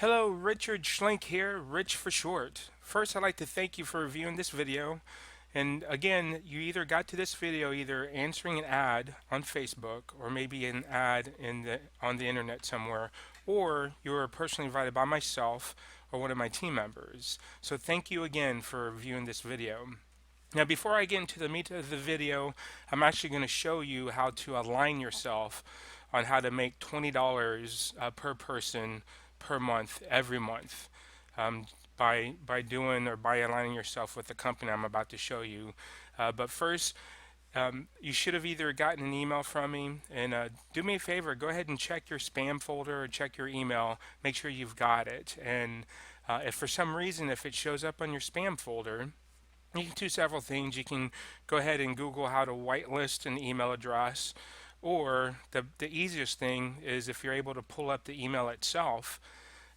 Hello, Richard Schlink here, Rich for short. First, I'd like to thank you for reviewing this video. And again, you either got to this video either answering an ad on Facebook or maybe an ad on the internet somewhere, or you were personally invited by myself or one of my team members. So thank you again for viewing this video. Now, before I get into the meat of the video, I'm actually going to show you how to align yourself on how to make $20 per person per month every month um, by doing or by aligning yourself with the company I'm about to show you. But first, you should have either gotten an email from me, and do me a favor, go ahead and check your spam folder or check your email, make sure you've got it. And if for some reason, if it shows up on your spam folder, you can do several things. You can go ahead and Google how to whitelist an email address, or the easiest thing is if you're able to pull up the email itself.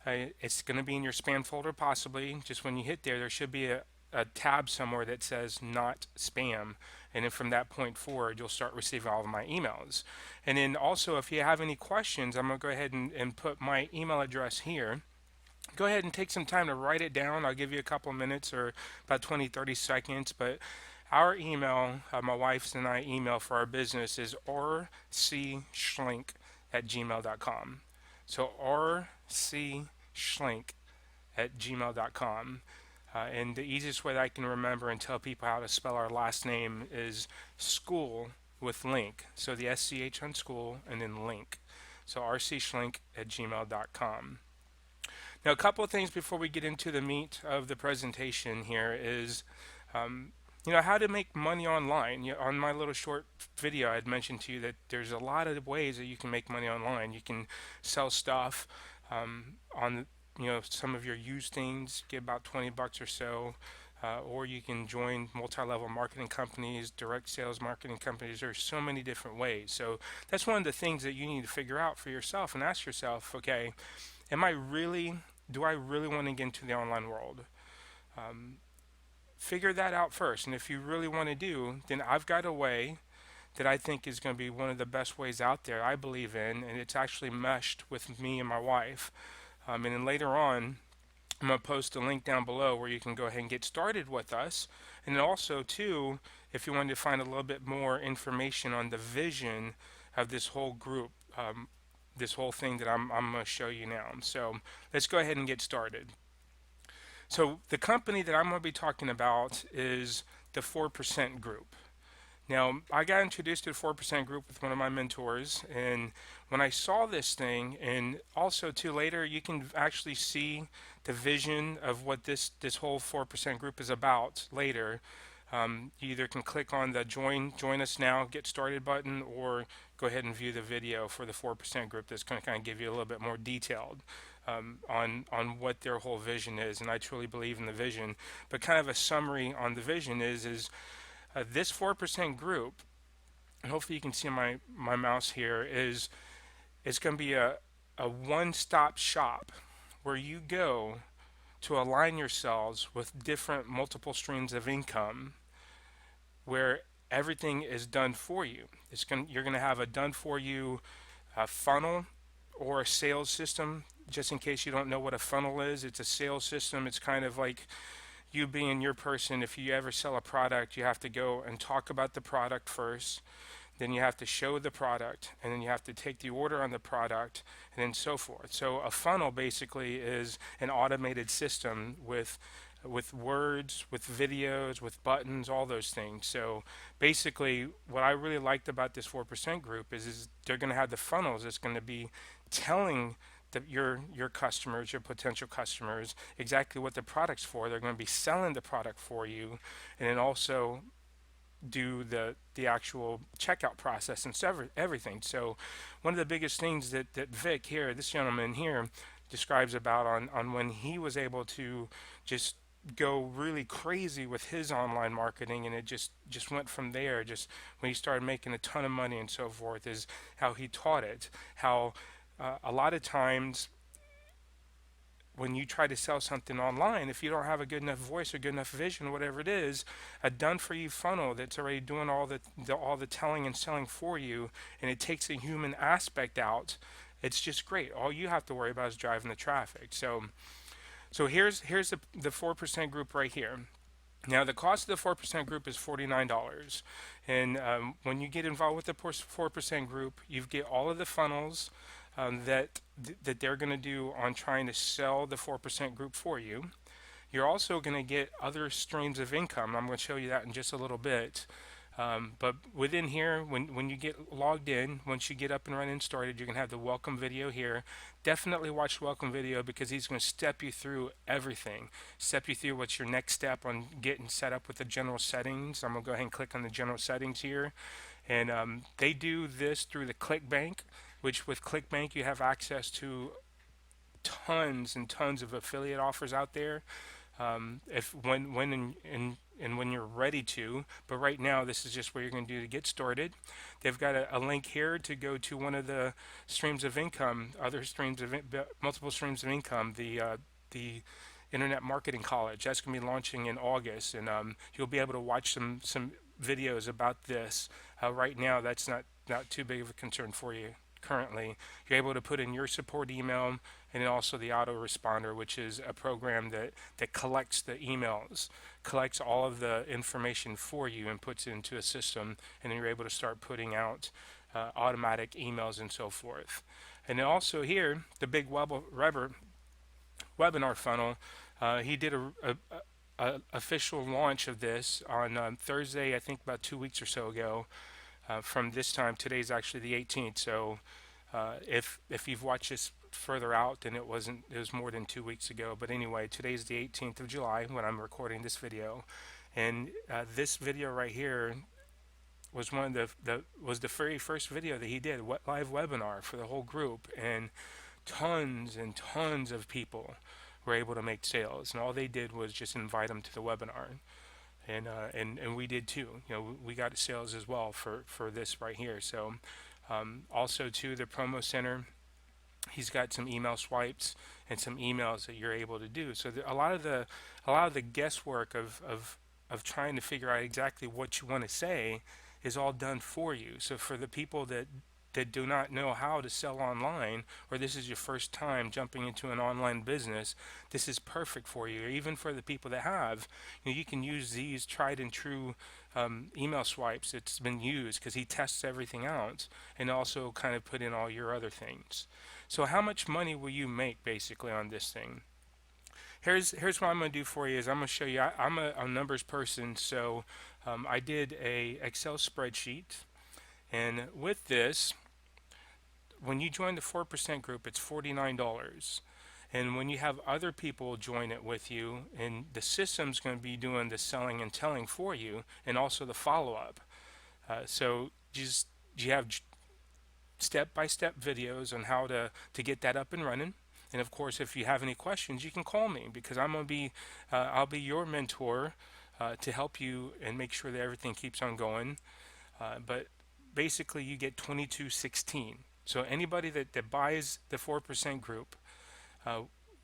It's going to be in your spam folder possibly. Just when you hit there, there should be a tab somewhere that says not spam, and then from that point forward you'll start receiving all of my emails. And then also, if you have any questions, I'm going to go ahead and put my email address here. Go ahead and take some time to write it down. I'll give you a couple of minutes or about 20-30 seconds. But our email, my wife's and I email for our business is rcschlink@gmail.com. So rcschlink@gmail.com. And the easiest way that I can remember and tell people how to spell our last name is school with link. So the SCH on school and then link. So rcschlink@gmail.com. Now, a couple of things before we get into the meat of the presentation here is, how to make money online. On my little short video, I had mentioned to you that there's a lot of ways that you can make money online. You can sell stuff on, some of your used things, get about 20 bucks or so. Or you can join multi-level marketing companies, direct sales marketing companies. There's so many different ways. So that's one of the things that you need to figure out for yourself and ask yourself, okay, do I really want to get into the online world? Figure that out first. And if you really want to do, then I've got a way that I think is going to be one of the best ways out there I believe in, and it's actually meshed with me and my wife. And then later on, I'm going to post a link down below where you can go ahead and get started with us. And then also, too, if you wanted to find a little bit more information on the vision of this whole group, this whole thing that I'm going to show you now. So let's go ahead and get started. So the company that I'm going to be talking about is the 4% Group. Now, I got introduced to the 4% Group with one of my mentors, and when I saw this thing, and also too later, you can actually see the vision of what this whole 4% Group is about later. You either can click on the join us now, get started button, or go ahead and view the video for the 4% Group that's going to kind of give you a little bit more detailed on what their whole vision is. And I truly believe in the vision. But kind of a summary on the vision is this 4% Group, and hopefully you can see my mouse here, is it's going to be a one-stop shop where you go to align yourselves with different multiple streams of income where everything is done for you. You're going to have a done for you funnel or a sales system. Just in case you don't know what a funnel is, it's a sales system. It's kind of like you being your person. If you ever sell a product, you have to go and talk about the product first. Then you have to show the product, and then you have to take the order on the product, and then so forth. So a funnel basically is an automated system with words, with videos, with buttons, all those things. So basically, what I really liked about this 4% Group is they're going to have the funnels. It's going to be telling your customers, your potential customers, exactly what the product's for. They're going to be selling the product for you, and then also do the actual checkout process and everything. So one of the biggest things that Vic here, this gentleman here, describes about on when he was able to just go really crazy with his online marketing, and it just went from there, just when he started making a ton of money and so forth, is how he taught it. How a lot of times when you try to sell something online, if you don't have a good enough voice or good enough vision, whatever it is, a done-for-you funnel that's already doing all the telling and selling for you, and it takes a human aspect out, It's just great. All you have to worry about is driving the traffic. So here's the 4% group right here. Now the cost of the 4% group is $49, and when you get involved with the 4% group, you get all of the funnels that they're going to do on trying to sell the 4% group for you. You're also going to get other streams of income. I'm going to show you that in just a little bit. But within here, when you get logged in, once you get up and running and started, you're going to have the welcome video here. Definitely watch the welcome video because he's going to step you through everything. Step you through what's your next step on getting set up with the general settings. I'm going to go ahead and click on the general settings here. And they do this through the ClickBank, which with ClickBank you have access to tons and tons of affiliate offers out there. If when and when you're ready to, but right now this is just what you're going to do to get started. They've got a link here to go to one of the streams of income, other streams of multiple streams of income. The Internet Marketing College that's going to be launching in August, and you'll be able to watch some videos about this. Right now, that's not too big of a concern for you currently. You're able to put in your support email and then also the autoresponder, which is a program that collects the emails, collects all of the information for you and puts it into a system, and then you're able to start putting out automatic emails and so forth. And then also here, the big webinar funnel, he did a official launch of this on Thursday, I think about 2 weeks or so ago. From this time, today's actually the 18th. So if you've watched this further out, then it was more than 2 weeks ago. But anyway, today's the 18th of July when I'm recording this video, and this video right here was one of the very first video that he did, live webinar for the whole group, and tons and tons of people were able to make sales, and all they did was just invite them to the webinar. And we did too. We got sales as well for this right here. So also too, the promo center, he's got some email swipes and some emails that you're able to do. So a lot of the guesswork of trying to figure out exactly what you want to say is all done for you. So for the people that do not know how to sell online, or this is your first time jumping into an online business, this is perfect for you. Even for the people that have, you can use these tried and true email swipes. It's been used because he tests everything out and also kind of put in all your other things. So how much money will you make basically on this thing? Here's what I'm going to do for you is I'm going to show you. I'm a numbers person, so I did a Excel spreadsheet, and with this, when you join the 4% group, it's $49. And when you have other people join it with you, and the system's going to be doing the selling and telling for you, and also the follow-up. So you have step-by-step videos on how to get that up and running. And of course, if you have any questions, you can call me because I'll be your mentor to help you and make sure that everything keeps on going. But basically, you get 2216. So anybody that buys the 4% group,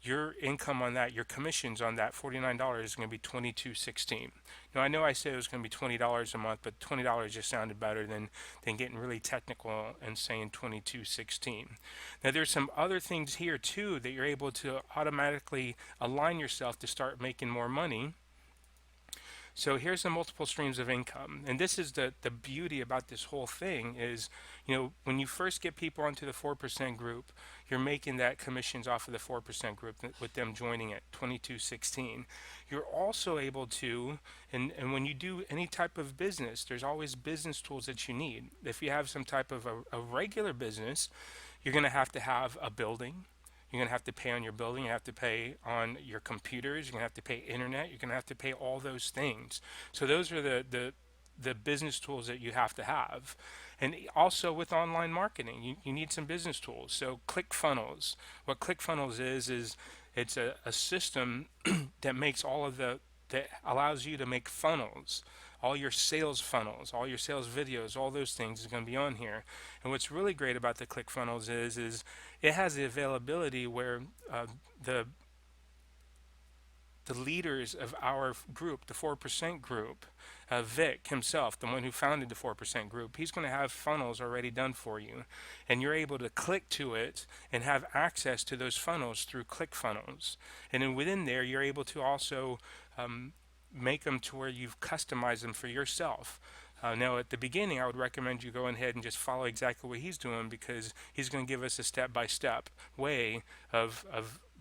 your income on that, your commissions on that $49 is going to be $22.16. Now I know I said it was going to be $20 a month, but $20 just sounded better than getting really technical and saying $22.16. Now there's some other things here too that you're able to automatically align yourself to start making more money. So here's the multiple streams of income, and this is the beauty about this whole thing is, when you first get people onto the 4% group, you're making that commissions off of the 4% group with them joining at $22.16. You're also able to, and when you do any type of business, there's always business tools that you need. If you have some type of a regular business, you're going to have a building. You're going to have to pay on your building. You have to pay on your computers. You're going to have to pay internet. You're going to have to pay all those things. So those are the business tools that you have to have. And also with online marketing, you need some business tools. So ClickFunnels. What ClickFunnels is it's a system that makes that allows you to make funnels. All your sales funnels, all your sales videos, all those things is going to be on here. And what's really great about the ClickFunnels is it has the availability where the the leaders of our group, the 4% group, Vic himself, the one who founded the 4% group, he's going to have funnels already done for you. And you're able to click to it and have access to those funnels through ClickFunnels. And then within there, you're able to also make them to where you've customized them for yourself. Now, at the beginning, I would recommend you go ahead and just follow exactly what he's doing, because he's going to give us a step-by-step way of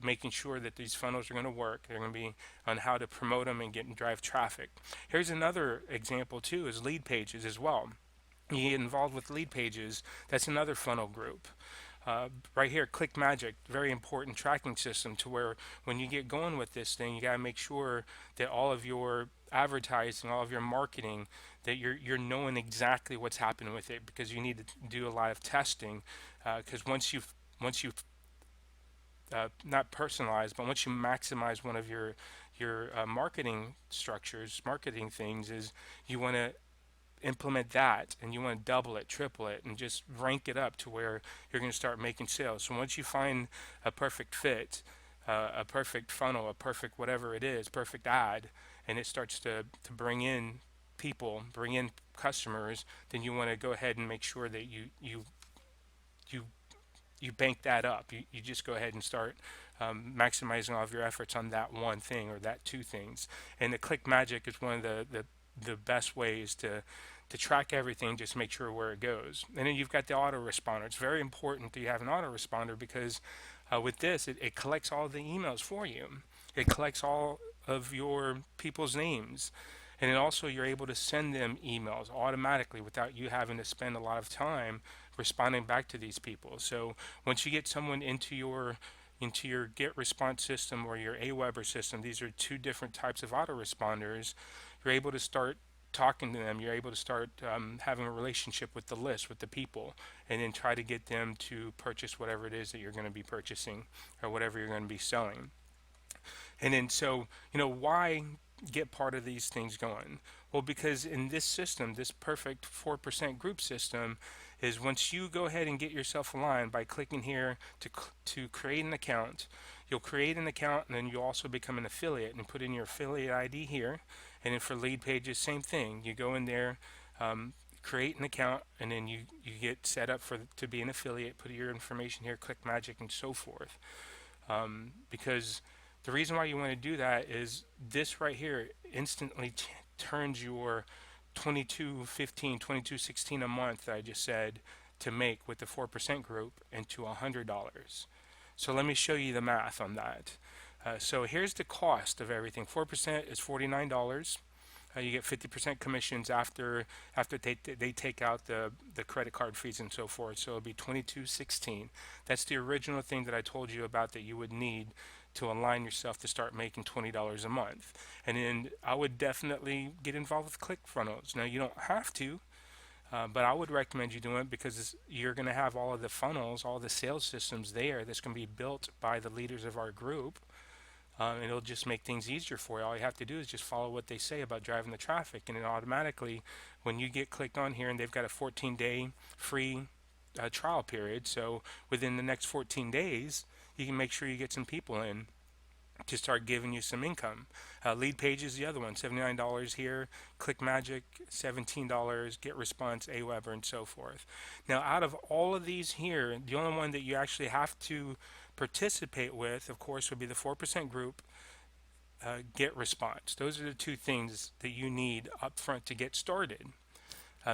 making sure that these funnels are going to work. They're going to be on how to promote them and get and drive traffic. Here's another example too, is lead pages as well. You get involved with lead pages. That's another funnel group. Right here, ClickMagick, very important tracking system, to where when you get going with this thing, you got to make sure that all of your advertising, all of your marketing, that you're knowing exactly what's happening with it, because you need to do a lot of testing. Because once you've not personalized, but once you maximize one of your marketing structures, marketing things, is you want to implement that, and you want to double it, triple it, and just rank it up to where you're going to start making sales. So once you find a perfect fit, a perfect funnel, a perfect whatever it is, perfect ad, and it starts to bring in people, bring in customers, then you want to go ahead and make sure that you you bank that up. You just go ahead and start maximizing all of your efforts on that one thing or that two things. And the ClickMagick is one of the best ways to track everything, just make sure where it goes. And then you've got the autoresponder. It's very important that you have an autoresponder, because with this, it collects all the emails for you. It collects all of your people's names. And then also you're able to send them emails automatically without you having to spend a lot of time responding back to these people. So once you get someone into your get response system or your Aweber system, these are two different types of autoresponders. You're able to start talking to them. You're able to start having a relationship with the list, with the people, and then try to get them to purchase whatever it is that you're going to be purchasing or whatever you're going to be selling. And then so, why get part of these things going? Well, because in this system, this perfect 4% group system, is once you go ahead and get yourself aligned by clicking here to create an account, you'll create an account, and then you also become an affiliate and put in your affiliate ID here. And then for lead pages, same thing. You go in there, create an account, and then you get set up to be an affiliate, put your information here, ClickMagick, and so forth. Because the reason why you want to do that is this right here instantly turns your 22.15, 22.16 a month that I just said to make with the 4% group into $100. So let me show you the math on that. So here's the cost of everything. 4% is $49. You get 50% commissions after they take out the credit card fees and so forth. So it'll be $22.16. That's the original thing that I told you about that you would need to align yourself to start making $20 a month. And then I would definitely get involved with ClickFunnels. Now you don't have to, but I would recommend you doing it, because you're going to have all of the funnels, all the sales systems there that's going to be built by the leaders of our group. And it'll just make things easier for you. All you have to do is just follow what they say about driving the traffic, and then automatically, when you get clicked on here, and they've got a 14-day free trial period, so within the next 14 days, you can make sure you get some people in to start giving you some income. Lead Pages, the other one, $79 here. ClickMagick, $17. Get Response, Aweber, and so forth. Now, out of all of these here, the only one that you actually have to participate with, of course, would be the 4% group, Get Response. Those are the two things that you need up front to get started.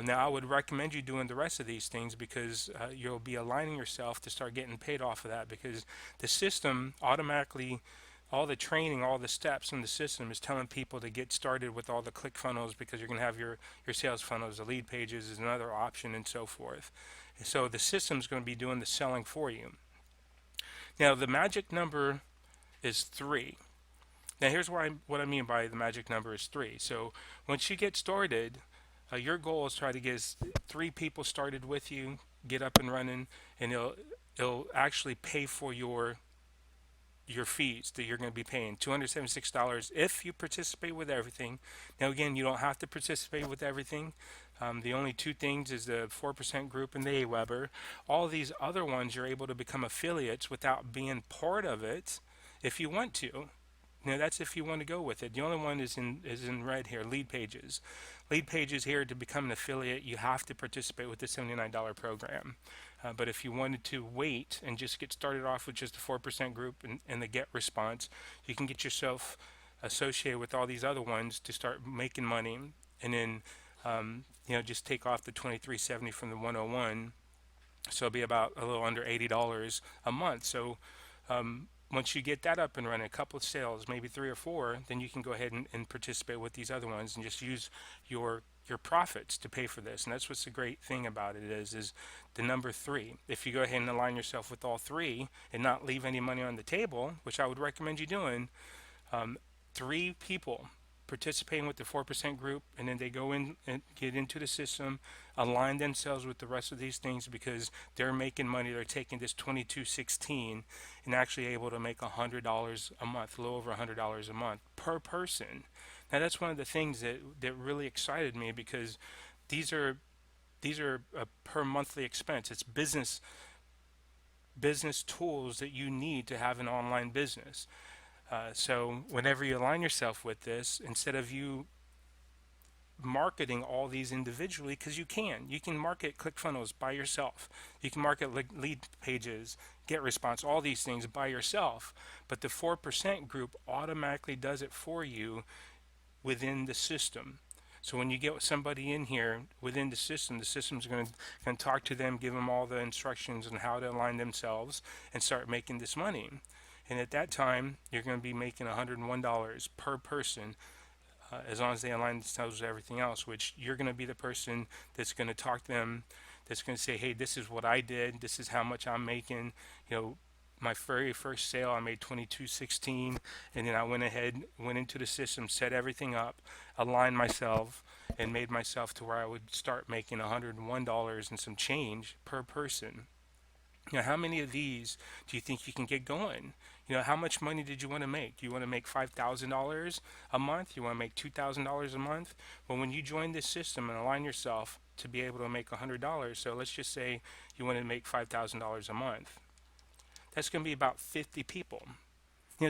Now, I would recommend you doing the rest of these things, because you'll be aligning yourself to start getting paid off of that, because the system automatically, all the training, all the steps in the system is telling people to get started with all the ClickFunnels, because you're going to have your sales funnels, the Lead Pages is another option, and so forth. So the system's going to be doing the selling for you. Now, the magic number is 3. Now, here's what I mean by the magic number is 3. So once you get started, your goal is try to get 3 people started with you, get up and running, and it'll actually pay for your fees that you're going to be paying, $276 if you participate with everything. Now, again, you don't have to participate with everything. The only two things is the 4% group and the Aweber. All these other ones, you're able to become affiliates without being part of it if you want to. That's if you want to go with it. The only one is in red here, Lead Pages. Lead Pages here, to become an affiliate, you have to participate with the $79 program. But if you wanted to wait and just get started off with just the 4% group and the get response, you can get yourself associated with all these other ones to start making money, and then just take off the 2370 from the 101. So it'll be about a little under $80 a month. So once you get that up and running, a couple of sales, maybe three or four, then you can go ahead and participate with these other ones and just use your profits to pay for this. And that's what's the great thing about it is the number three. If you go ahead and align yourself with all three and not leave any money on the table, which I would recommend you doing, three people participating with the 4% group, and then they go in and get into the system, align themselves with the rest of these things because they're making money. They're taking this 2216 and actually able to make $100 a month, a little over $100 a month per person. Now that's one of the things that really excited me, because these are a per monthly expense. It's business tools that you need to have an online business. So whenever you align yourself with this, instead of you marketing all these individually, because you can market ClickFunnels by yourself, you can market Lead Pages, Get Response, all these things by yourself, but the 4% group automatically does it for you within the system. So when you get somebody in here within the system's going to talk to them, give them all the instructions on how to align themselves and start making this money. And at that time, you're going to be making $101 per person, as long as they align themselves with everything else, which you're going to be the person that's going to talk to them, that's going to say, hey, this is what I did, this is how much I'm making. My very first sale, I made 2216, and then I went into the system, set everything up, aligned myself, and made myself to where I would start making $101 and some change per person. How many of these do you think you can get going? How much money did you want to make? Do you want to make $5,000 a month? You want to make $2,000 a month? Well, when you join this system and align yourself to be able to make $100, so let's just say you want to make $5,000 a month. That's going to be about 50 people.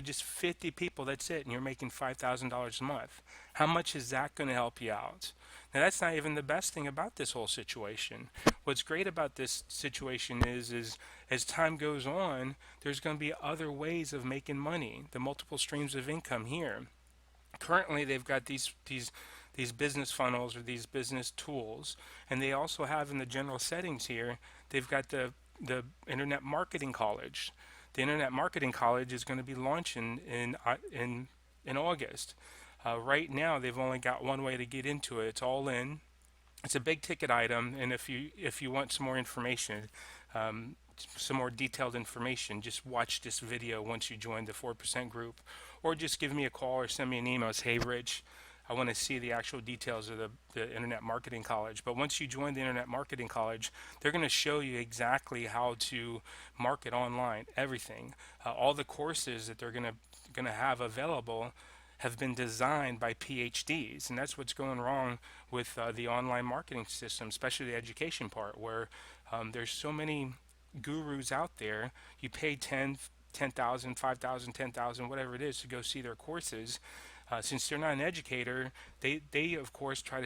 Just 50 people, that's it, and you're making $5,000 a month. How much is that going to help you out? Now, that's not even the best thing about this whole situation. What's great about this situation is as time goes on, there's going to be other ways of making money, the multiple streams of income here. Currently, they've got these business funnels or these business tools, and they also have in the general settings here, they've got the Internet Marketing College. The Internet Marketing College is going to be launching in August. Right now, they've only got one way to get into it. It's all in. It's a big ticket item, and if you want some more information, some more detailed information, just watch this video once you join the 4% group, or just give me a call or send me an email. Say, hey, Rich, I want to see the actual details of the Internet Marketing College. But once you join the Internet Marketing College, they're going to show you exactly how to market online, everything. All the courses that they're going to have available have been designed by PhDs, and that's what's going wrong with the online marketing system, especially the education part, where there's so many gurus out there. You pay 10,000, 5,000, 10,000, whatever it is, to go see their courses. Since they're not an educator, they of course try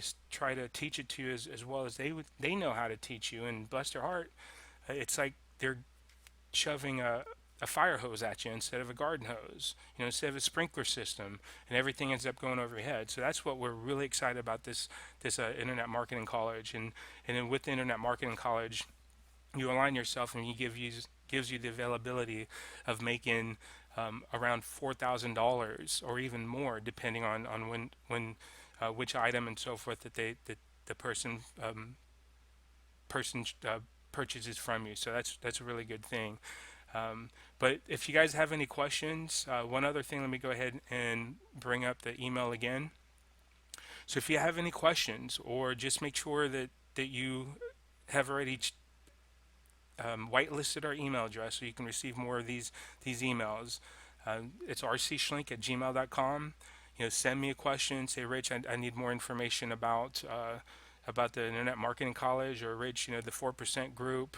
to teach it to you as well as they know how to teach you. And bless their heart, it's like they're shoving a fire hose at you instead of a garden hose, instead of a sprinkler system, and everything ends up going over your head. So that's what we're really excited about this Internet Marketing College, and then with the Internet Marketing College, you align yourself, and gives you the availability of making around $4,000 or even more, depending on when which item and so forth that the person purchases from you. So that's a really good thing. But if you guys have any questions, one other thing, let me go ahead and bring up the email again. So if you have any questions, or just make sure that you have already whitelisted our email address so you can receive more of these emails. It's rcschlink@gmail.com. Send me a question. Say, Rich, I need more information about the Internet Marketing College, or Rich, the 4% group.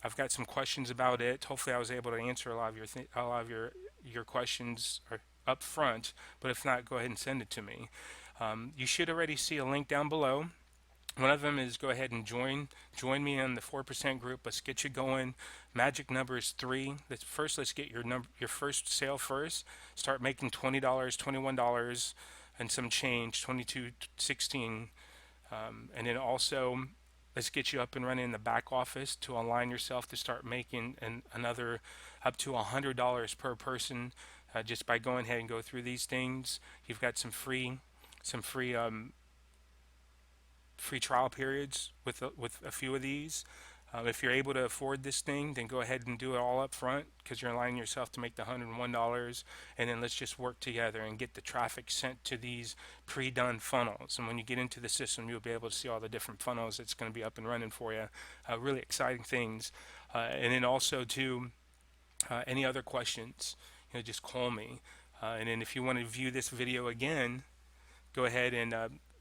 I've got some questions about it. Hopefully, I was able to answer a lot of your questions, or up front, but if not, go ahead and send it to me. You should already see a link down below. One of them is go ahead and join me in the 4% group. Let's get you going. Magic number is 3. Let's get your first sale first. Start making $20, $21 and some change, 22.16. And then also let's get you up and running in the back office to align yourself to start making another up to $100 per person, just by going ahead and go through these things. You've got some free trial periods with a few of these. If you're able to afford this thing, then go ahead and do it all up front because you're aligning yourself to make the $101. And then let's just work together and get the traffic sent to these pre-done funnels. And when you get into the system, you'll be able to see all the different funnels that's going to be up and running for you. Really exciting things. And then also to any other questions, just call me. And then if you want to view this video again, go ahead and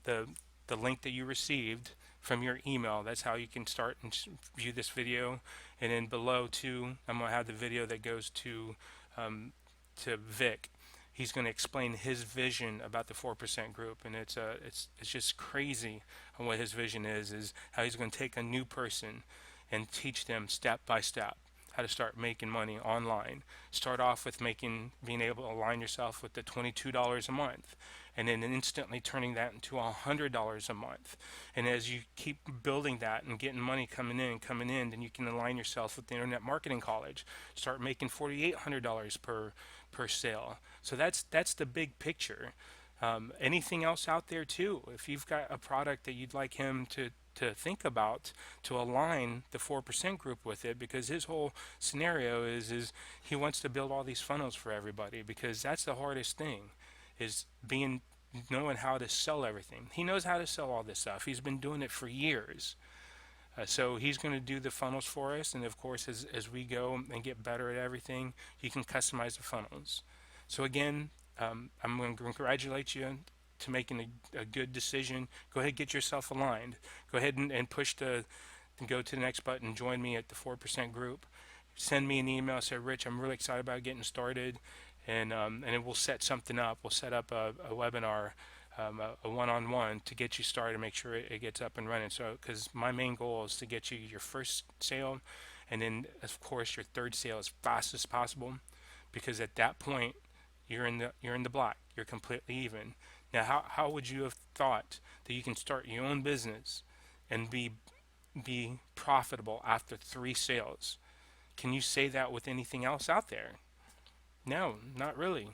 the link that you received from your email, that's how you can start and view this video. And then below too, I'm going to have the video that goes to Vic. He's going to explain his vision about the 4% group, and it's just crazy on what his vision is how he's going to take a new person and teach them step by step how to start making money online. Start off with being able to align yourself with the $22 a month, and then instantly turning that into $100 a month. And as you keep building that and getting money coming in, then you can align yourself with the Internet Marketing College. Start making $4,800 per sale. So that's the big picture. Anything else out there too? If you've got a product that you'd like him to think about to align the 4% group with it, because his whole scenario is he wants to build all these funnels for everybody, because that's the hardest thing, is knowing how to sell everything. He knows how to sell all this stuff. He's been doing it for years. So he's going to do the funnels for us, and of course as we go and get better at everything, you can customize the funnels. So again, I'm going to congratulate you to making a good decision. Go ahead, get yourself aligned. Go ahead and go to the next button. Join me at the 4% group. Send me an email. Say, Rich, I'm really excited about getting started, and then we'll set something up. We'll set up a webinar, a one-on-one to get you started and make sure it gets up and running. So, because my main goal is to get you your first sale, and then of course your third sale as fast as possible, because at that point you're in the black. You're completely even. Now, how would you have thought that you can start your own business and be profitable after 3 sales? Can you say that with anything else out there? No, not really.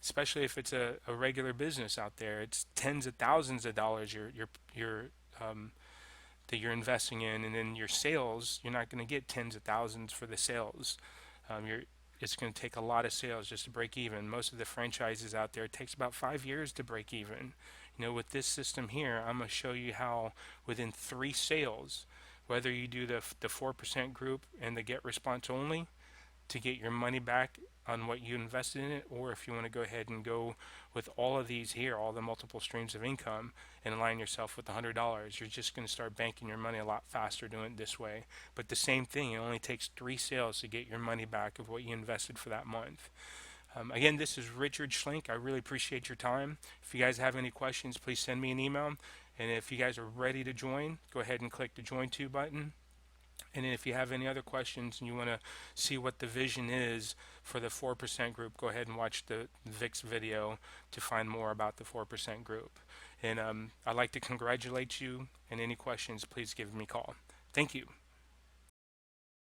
Especially if it's a regular business out there, it's tens of thousands of dollars that you're investing in, and then your sales, you're not going to get tens of thousands for the sales. It's going to take a lot of sales just to break even. Most of the franchises out there, it takes about 5 years to break even. With this system here, I'm going to show you how within 3 sales, whether you do the 4% group and the get response only to get your money back on what you invested in it, or if you want to go ahead and go with all of these here, all the multiple streams of income, and align yourself with $100, you're just going to start banking your money a lot faster doing it this way. But the same thing, it only takes 3 sales to get your money back of what you invested for that month. Again, this is Richard Schlink. I really appreciate your time. If you guys have any questions, please send me an email. And if you guys are ready to join, go ahead and click the Join To button. And if you have any other questions and you want to see what the vision is for the 4% group, go ahead and watch the Vic's video to find more about the 4% group. And I'd like to congratulate you, and any questions, please give me a call. Thank you.